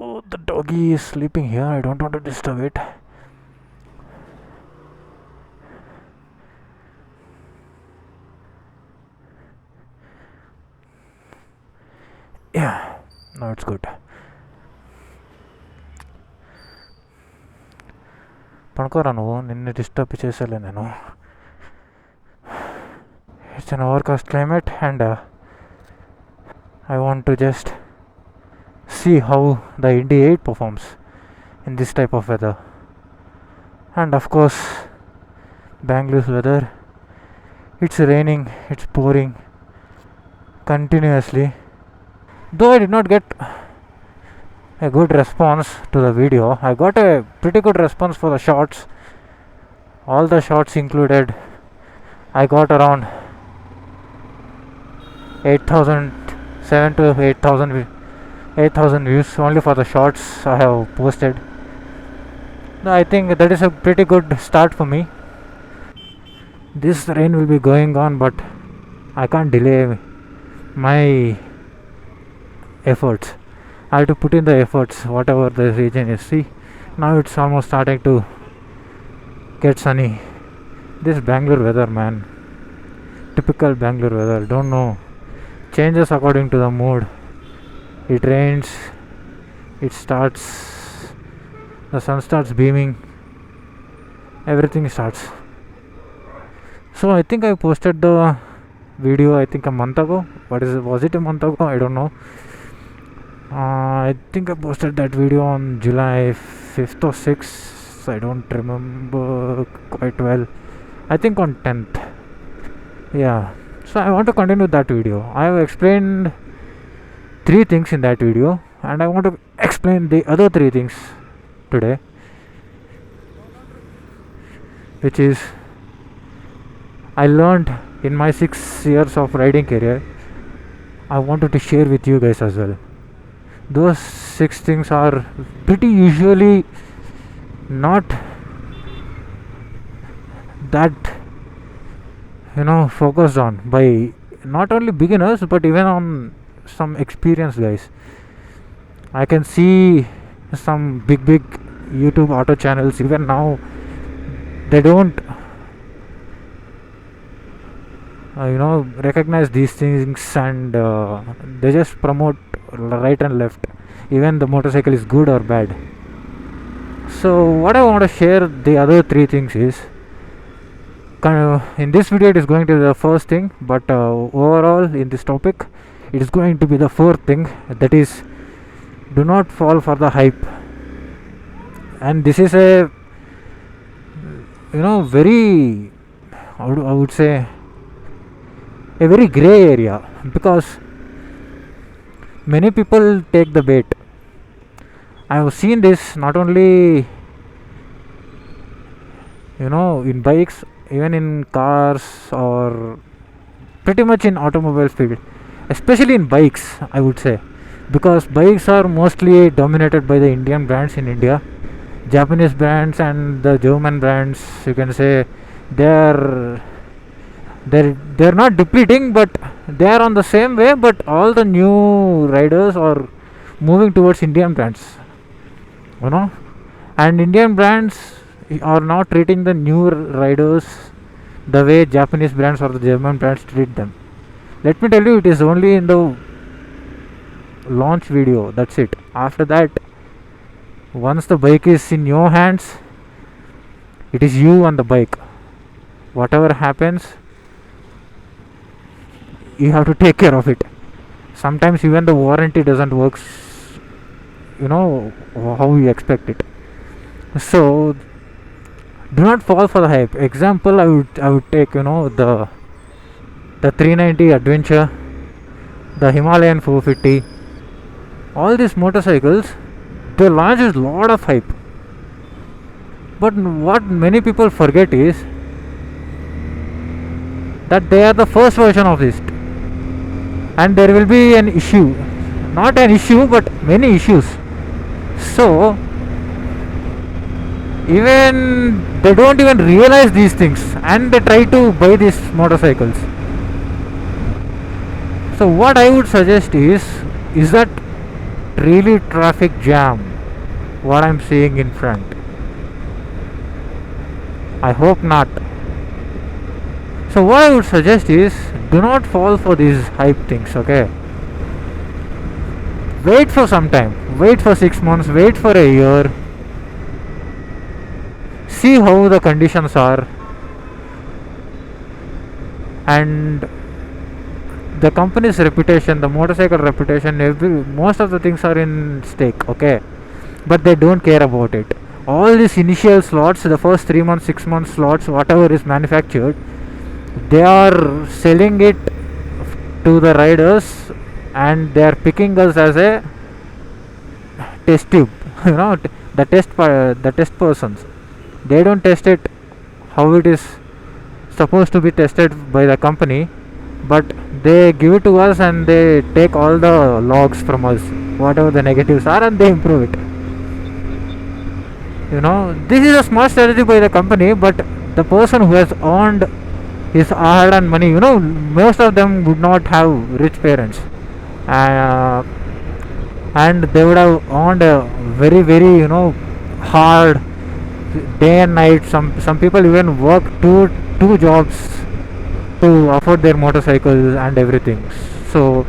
Oh, the doggy is sleeping here. I don't want to disturb it. Yeah, now it's good. పనుకోరా నువ్వు, నిన్ను disturb చేసేలే నేను. It's an overcast climate and I want to just see how the Indy 8 performs in this type of weather. And of course, Bangalore's weather. It's raining, it's pouring continuously. Though I did not get a good response to the video, I got a pretty good response for the shots. All the shots included, I got around 8,007 to 8,000 views only for the shots I have posted. I think that is a pretty good start for me. This rain will be going on, but I can't delay my efforts. I have to put in the efforts whatever the region is. See, now it's almost starting to get sunny. This Bangalore weather, man, typical Bangalore weather. Don't know, changes according to the mood. It rains, it starts, the sun starts beaming, everything starts. So I think I posted the video, I think a month ago. Was it a month ago? I don't know. I think I posted that video on July 5th or 6th. I don't remember quite well. I think on 10th. Yeah. So I want to continue that video. I have explained 3 things in that video, and I want to explain the other 3 things today, which is I learned in my 6 years of riding career. I wanted to share with you guys as well. Those 6 things are pretty usually not that focused on by not only beginners but even on some experienced guys. I can see some big YouTube auto channels even now, they don't recognize these things, and they just promote right and left, even the motorcycle is good or bad. So what I want to share the other 3 things is, in this video it is going to be the first thing, but overall in this topic it is going to be the 4th thing, that is, do not fall for the hype. And this is a very, I would say, a very grey area, because many people take the bait. I have seen this not only in bikes, even in cars, or pretty much in automobile field, especially in bikes, I would say, because bikes are mostly dominated by the Indian brands in India. Japanese brands and the German brands, you can say, they're not depleting, but they are on the same way. But all the new riders are moving towards Indian brands, and Indian brands are not treating the new riders the way Japanese brands or the German brands treat them. Let me tell you, it is only in the launch video, that's it. After that, once the bike is in your hands, it is you and the bike. Whatever happens, you have to take care of it. Sometimes even the warranty doesn't work how you expect it. So do not fall for the hype. Example, I would take the 390 Adventure, the Himalayan 450. All these motorcycles, they launch a lot of hype, but what many people forget is that they are the first version of this, and there will be an issue, not an issue but many issues. So even they don't even realize these things, and they try to buy these motorcycles. So what I would suggest is that really traffic jam what I'm seeing in front. I hope not. So what I would suggest is do not fall for these hype things, okay? Wait for some time. Wait for 6 months, wait for a year. See how the conditions are, and the company's reputation, the motorcycle reputation, most of the things are in stake, okay? But they don't care about it. All these initial slots, the first 3 months, 6 months slots, whatever is manufactured, they are selling it to the riders, and they are picking us as a test tube. you know the test persons. They don't test it how it is supposed to be tested by the company, but they give it to us and they take all the logs from us, whatever the negatives are, and they improve it. This is a smart strategy by the company, but the person who has earned his hard earned money, most of them would not have rich parents, uh, and they would have earned a very very hard day and night. Some people even work two jobs to afford their motorcycle and everything. So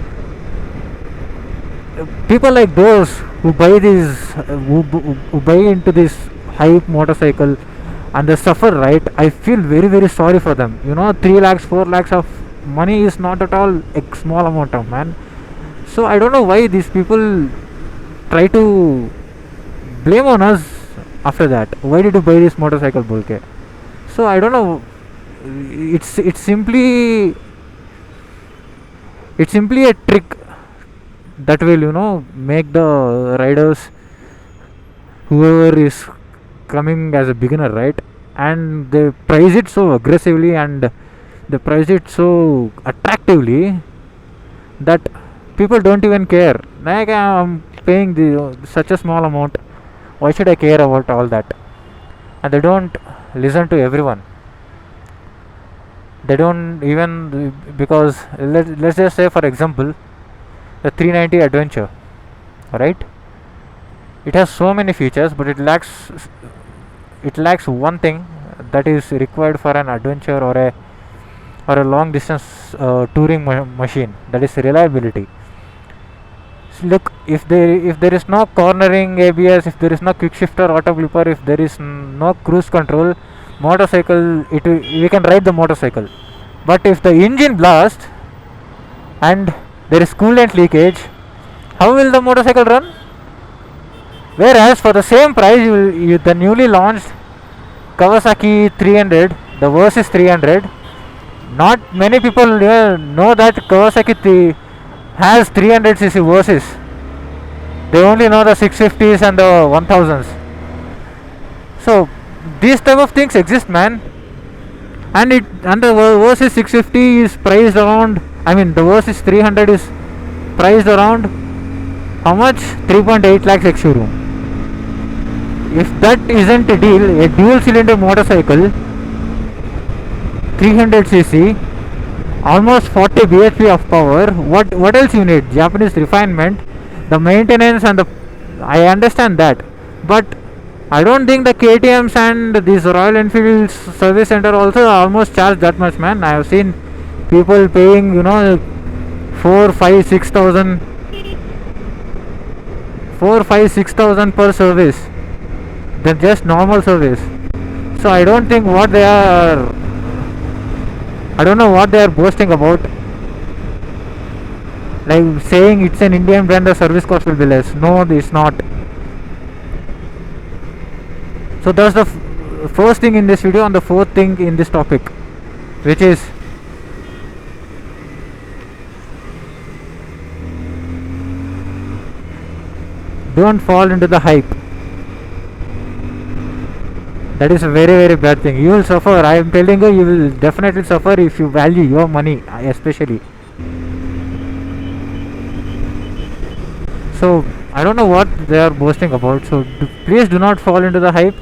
people like those who buy these who buy into this hype motorcycle and they suffer, right? I feel very very sorry for them. 3 lakhs 4 lakhs of money is not at all a small amount of, man. So I don't know why these people try to blame on us after that. Why did you buy this motorcycle, bulke? So I don't know. It's simply a trick that will make the riders, whoever is coming as a beginner, right? And they price it so aggressively, and they price it so attractively that people don't even care. Like, I'm paying such a small amount, why should I care about all that? And they don't listen to everyone. They don't even, because let's just say, for example, the 390 Adventure, right? It has so many features, but it lacks one thing that is required for an adventure or a long distance touring machine, that is reliability. Look, if there is no cornering ABS, if there is no quick shifter auto flipper, if there is no cruise control, motorcycle, we can ride the motorcycle. But if the engine blasts and there is coolant leakage, how will the motorcycle run? Whereas for the same price, the newly launched Kawasaki 300, the Versys 300, not many people know that Kawasaki has 300cc Versys. They only know the 650s and the 1000s. So these type of things exist, man. And the Versys 650 is priced around. I mean, the Versys 300 is priced around how much? 3.8 lakhs ex showroom. If that isn't a deal, a dual cylinder motorcycle, 300cc, almost 40 bhp of power. What else you need? Japanese refinement, the maintenance, and I understand that, but I don't think the KTMs and these Royal Enfield service center also almost charge that much, man. I have seen people paying 4 5 6,000 per service than just normal service. So I don't know what they are boasting about, like saying it's an Indian brand, the service cost will be less. No, it's not. So that's the first thing in this video, and the fourth thing in this topic, which is don't fall into the hype. That is a very very bad thing. You will suffer. I am telling you, you will definitely suffer if you value your money, especially. So I don't know what they are boasting about. So please do not fall into the hype.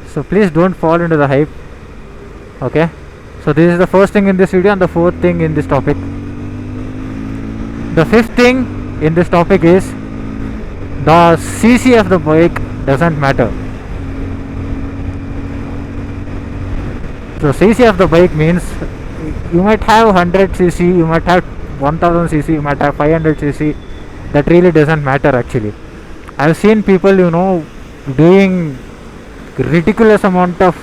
So please don't fall into the hype. Okay. So this is the first thing in this video and the fourth thing in this topic. The fifth thing in this topic is the cc of the bike doesn't matter. So cc of the bike means you might have 100cc, you might have 1000cc, you might have 500cc. That really doesn't matter actually. I've seen people, doing ridiculous amount of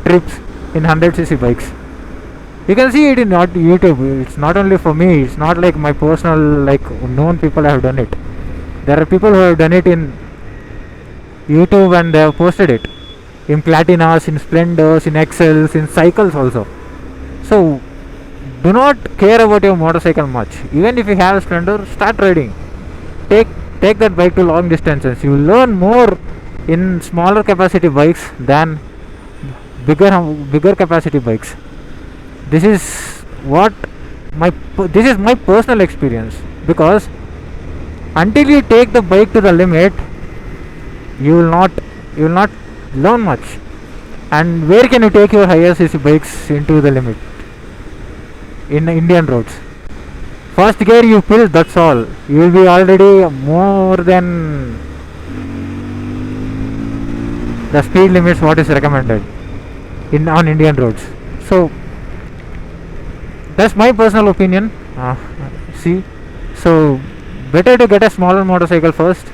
trips in 100cc bikes. You can see it in not YouTube. It's not only for me. It's not like my personal, like, known people have done it. There are people who have done it in YouTube and they have posted it in Platinas, in Splendors, in Excels, in cycles also. So do not care about your motorcycle much. Even if you have a Splendor, start riding. Take that bike to long distances. You will learn more in smaller capacity bikes than bigger capacity bikes. This is what this is my personal experience, because until you take the bike to the limit, you will not learn much. And where can you take your higher cc bikes into the limit? In Indian roads, first gear you pull, that's all. You will be already more than the speed limits what is recommended on Indian roads. So that's my personal opinion. See, so better to get a smaller motorcycle first.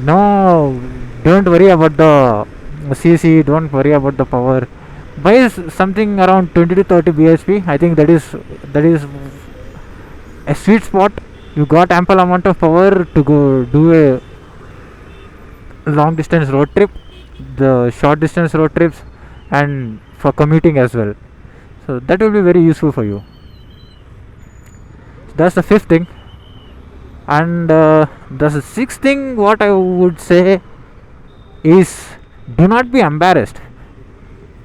No, don't worry about the cc, don't worry about the power. Buy something around 20 to 30 bhp. I think that is a sweet spot. You got ample amount of power to go do a long distance road trip, the short distance road trips, and for commuting as well. So that will be very useful for you. That's the fifth thing. And the sixth thing what I would say is, do not be embarrassed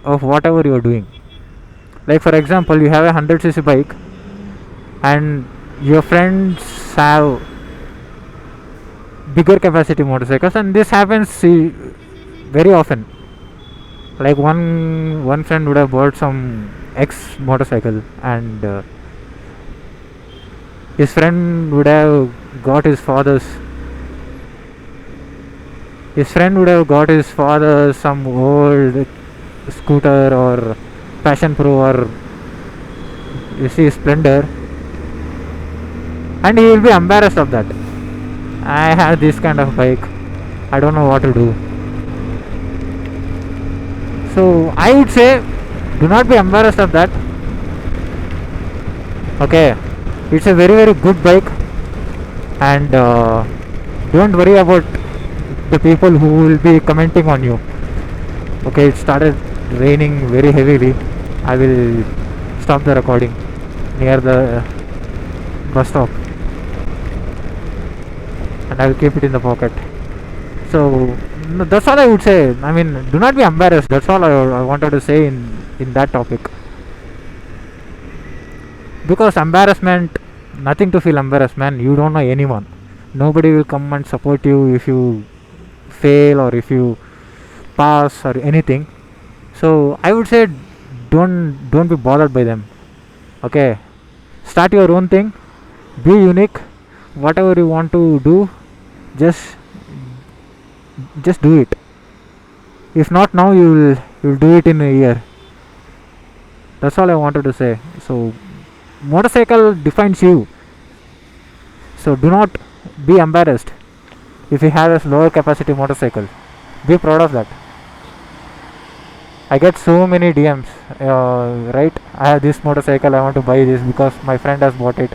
of whatever you are doing. Like for example, you have a 100cc bike and your friends have bigger capacity motorcycles, and this happens very often. Like one friend would have bought some X motorcycle, and his friend would have got his father's some old scooter or Passion Pro or you see Splendor, and he will be embarrassed of that. I have this kind of bike, I don't know what to do. So I would say, do not be embarrassed of that. Okay, it's a very very good bike, and don't worry about the people who will be commenting on you. Okay, it started raining very heavily. I will stop the recording near the bus stop and I will keep it in the pocket. So that's all I would say. I mean, do not be embarrassed. That's all I wanted to say in that topic. Because embarrassment, nothing to feel embarrassed, man. You don't know anyone. Nobody will come and support you if you fail or if you pass or anything. So I would say, don't be bothered by them. Okay, start your own thing. Be unique. Whatever you want to do, just do it. If not now, you'll do it in a year. That's all I wanted to say. So motorcycle defines you. So do not be embarrassed if you have a lower capacity motorcycle. Be proud of that. I get so many DMs, right? I have this motorcycle, I want to buy this because my friend has bought it,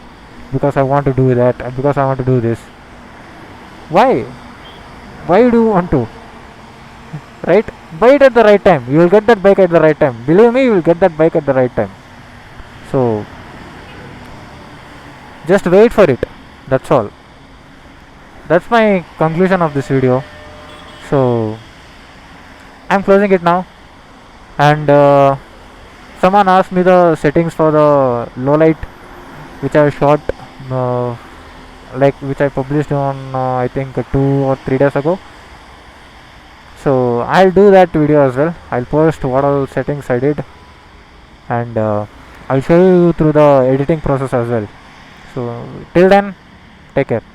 because I want to do that, and because I want to do this. Why do you want to? Right? Buy it at the right time. You will get that bike at the right time. Believe me, you will get that bike at the right time. So just wait for it. That's all. That's my conclusion of this video. So I'm closing it now. And someone asked me the settings for the low light, which I shot, which I published on I think 2 or 3 days ago. So I'll do that video as well. I'll post what all settings I did, and I'll show you through the editing process as well. So till then, take care.